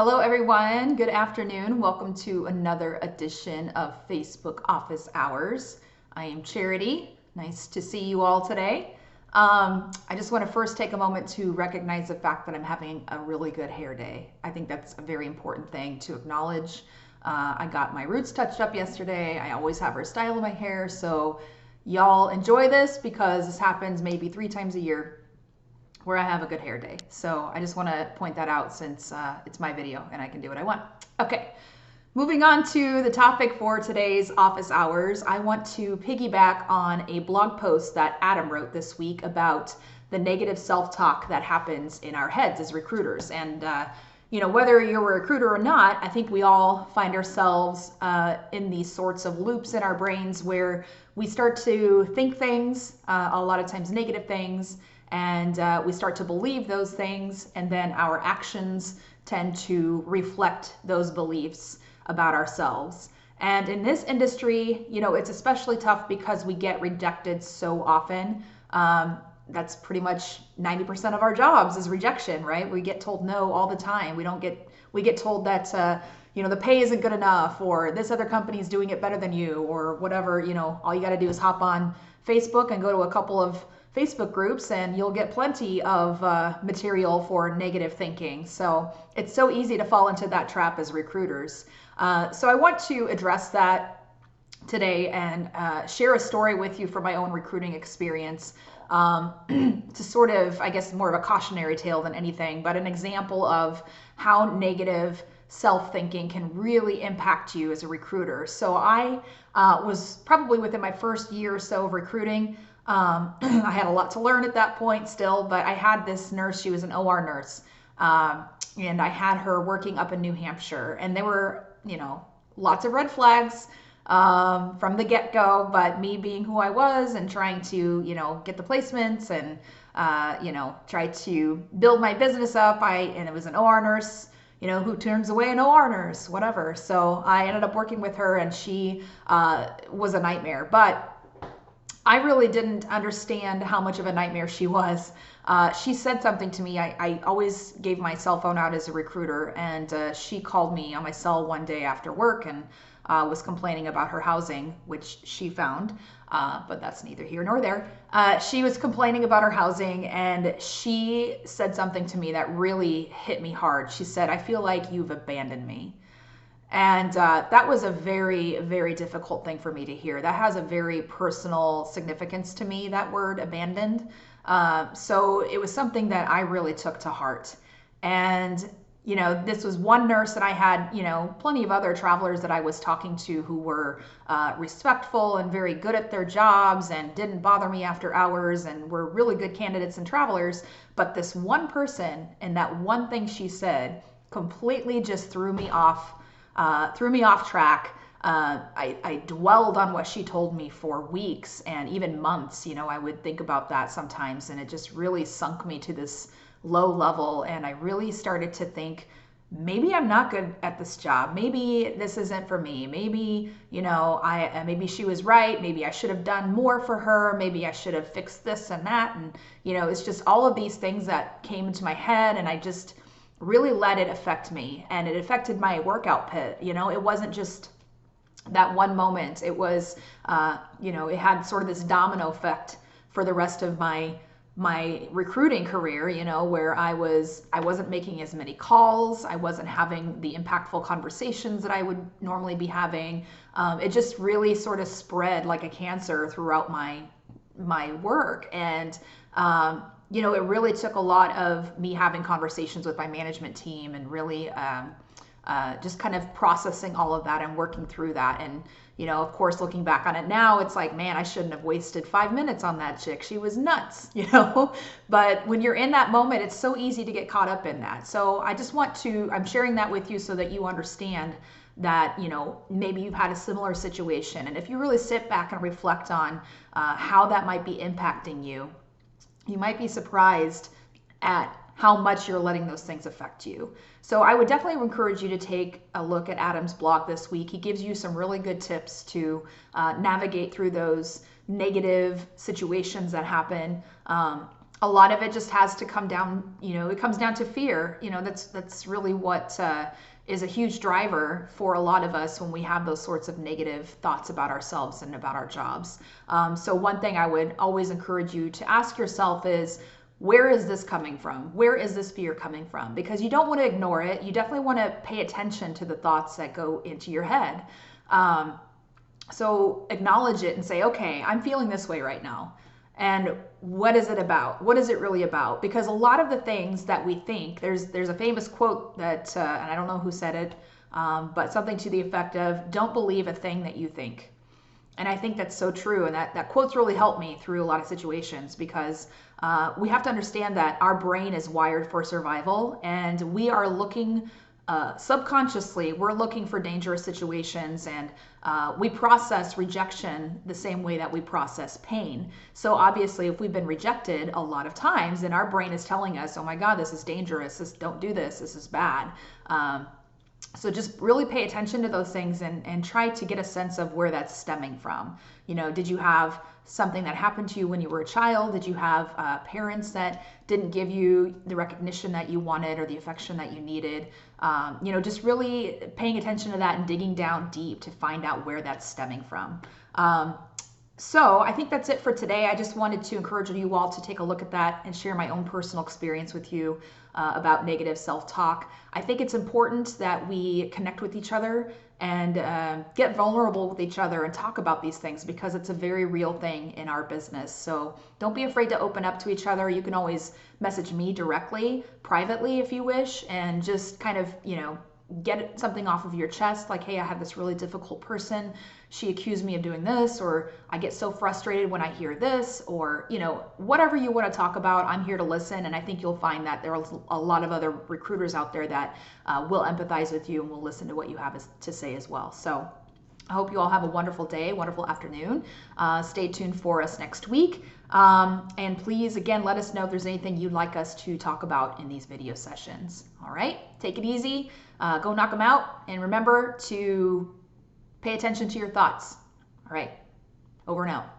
Hello everyone, good afternoon. Welcome to another edition of Facebook Office Hours. I am Charity. Nice to see you all today. I just want to first take a moment to recognize the fact that I'm having a really good hair day. I think that's a very important thing to acknowledge. I got my roots touched up yesterday. I always have style in my hair, so y'all enjoy this because this happens maybe 3 times a year where I have a good hair day. So I just want to point that out since it's my video and I can do what I want. Okay, moving on to the topic for today's office hours. I want to piggyback on a blog post that Adam wrote this week about the negative self-talk that happens in our heads as recruiters. And whether you're a recruiter or not, I think we all find ourselves in these sorts of loops in our brains where we start to think things, a lot of times negative things, and we start to believe those things, and then our actions tend to reflect those beliefs about ourselves. And in this industry, it's especially tough because we get rejected so often. That's pretty much 90% of our jobs is rejection, right? We get told no all the time. We get told that the pay isn't good enough, or this other company is doing it better than you, or whatever. All you got to do is hop on Facebook and go to a couple of Facebook groups and you'll get plenty of material for negative thinking. So it's so easy to fall into that trap as recruiters. So I want to address that today and share a story with you from my own recruiting experience to sort of, I guess, more of a cautionary tale than anything, but an example of how negative self-thinking can really impact you as a recruiter. So I was probably within my first year or so of recruiting. I had a lot to learn at that point still, but I had this nurse, she was an OR nurse, and I had her working up in New Hampshire, and there were, lots of red flags from the get-go, but me being who I was and trying to, get the placements and, try to build my business up, and it was an OR nurse, who turns away an OR nurse, whatever. So I ended up working with her, and she was a nightmare, but I really didn't understand how much of a nightmare she was. She said something to me. I always gave my cell phone out as a recruiter, and she called me on my cell one day after work and was complaining about her housing, which she found, but that's neither here nor there. She was complaining about her housing, and she said something to me that really hit me hard. She said, "I feel like you've abandoned me." And that was a very, very difficult thing for me to hear. That has a very personal significance to me, that word abandoned. So it was something that I really took to heart. And, this was one nurse that I had, plenty of other travelers that I was talking to who were respectful and very good at their jobs and didn't bother me after hours and were really good candidates and travelers. But this one person and that one thing she said completely just threw me off track. I dwelled on what she told me for weeks and even months. I would think about that sometimes, and it just really sunk me to this low level. And I really started to think, maybe I'm not good at this job. Maybe this isn't for me. Maybe, maybe she was right. Maybe I should have done more for her. Maybe I should have fixed this and that. And, it's just all of these things that came into my head, and I just really let it affect me, and it affected my work output. It wasn't just that one moment. It was, it had sort of this domino effect for the rest of my recruiting career, where I wasn't making as many calls. I wasn't having the impactful conversations that I would normally be having. It just really sort of spread like a cancer throughout my work. And, it really took a lot of me having conversations with my management team and really just kind of processing all of that and working through that. And, of course, looking back on it now, it's like, man, I shouldn't have wasted 5 minutes on that chick. She was nuts, But when you're in that moment, it's so easy to get caught up in that. So I'm sharing that with you so that you understand that, maybe you've had a similar situation. And if you really sit back and reflect on how that might be impacting you, you might be surprised at how much you're letting those things affect you. So I would definitely encourage you to take a look at Adam's blog this week. He gives you some really good tips to navigate through those negative situations that happen. a lot of it just has to come down, it comes down to fear. That's really what is a huge driver for a lot of us when we have those sorts of negative thoughts about ourselves and about our jobs. So one thing I would always encourage you to ask yourself is, where is this coming from? Where is this fear coming from? Because you don't want to ignore it. You definitely want to pay attention to the thoughts that go into your head. So acknowledge it and say, okay, I'm feeling this way right now. And what is it about? What is it really about? Because a lot of the things that we think, there's a famous quote that, and I don't know who said it, but something to the effect of, don't believe a thing that you think. And I think that's so true. And that quote's really helped me through a lot of situations, because we have to understand that our brain is wired for survival, and we are looking subconsciously, we're looking for dangerous situations, and we process rejection the same way that we process pain. So obviously, if we've been rejected a lot of times, then our brain is telling us, oh my God, this is dangerous, don't do this is bad. So just really pay attention to those things and try to get a sense of where that's stemming from. Did you have something that happened to you when you were a child? Did you have parents that didn't give you the recognition that you wanted or the affection that you needed? Just really paying attention to that and digging down deep to find out where that's stemming from. So I think that's it for today. I just wanted to encourage you all to take a look at that and share my own personal experience with you about negative self-talk. I think it's important that we connect with each other and get vulnerable with each other and talk about these things, because it's a very real thing in our business. So don't be afraid to open up to each other. You can always message me directly, privately if you wish, and just kind of, get something off of your chest, like, hey, I have this really difficult person. She accused me of doing this, or I get so frustrated when I hear this, or, whatever you want to talk about, I'm here to listen. And I think you'll find that there are a lot of other recruiters out there that will empathize with you and will listen to what you have to say as well. So I hope you all have a wonderful day, wonderful afternoon. Stay tuned for us next week. And please, again, let us know if there's anything you'd like us to talk about in these video sessions. All right, take it easy, go knock them out, and remember to pay attention to your thoughts. All right, over and out.